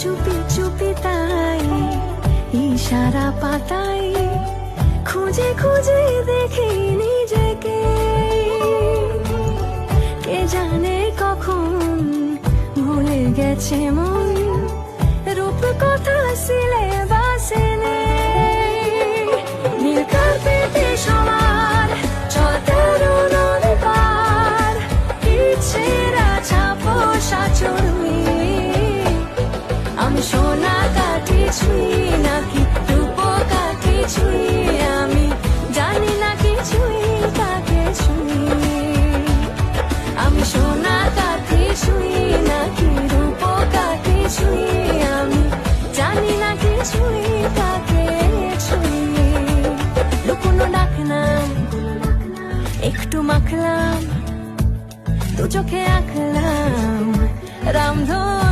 চুপি চুপি তাই ইশারা পাতাই খুঁজে খুঁজে দেখি নিজেকে। কে জানে কখন ভুলে গেছে মন, রূপ কথা সিলেবাসে নেই। নীল কার্পেটে সবার চলতে রোদ পার, ইচ্ছেরা ছাপোষা চড়ুই। আমি সোনা কাঠি ছুঁই নাকি রূপ কাঠি ছুঁই, আমি জানি না কিছুই কাকে ছুঁই। আমি সোনা কাঠি ছুঁই নাকি রূপ কাঠি ছুঁই, আমি জানি না কিছুই কাকে ছুঁই। লুকোনো ডাকলাম, একটু মাখলাম, দু চোখে আঁকলাম রামধন।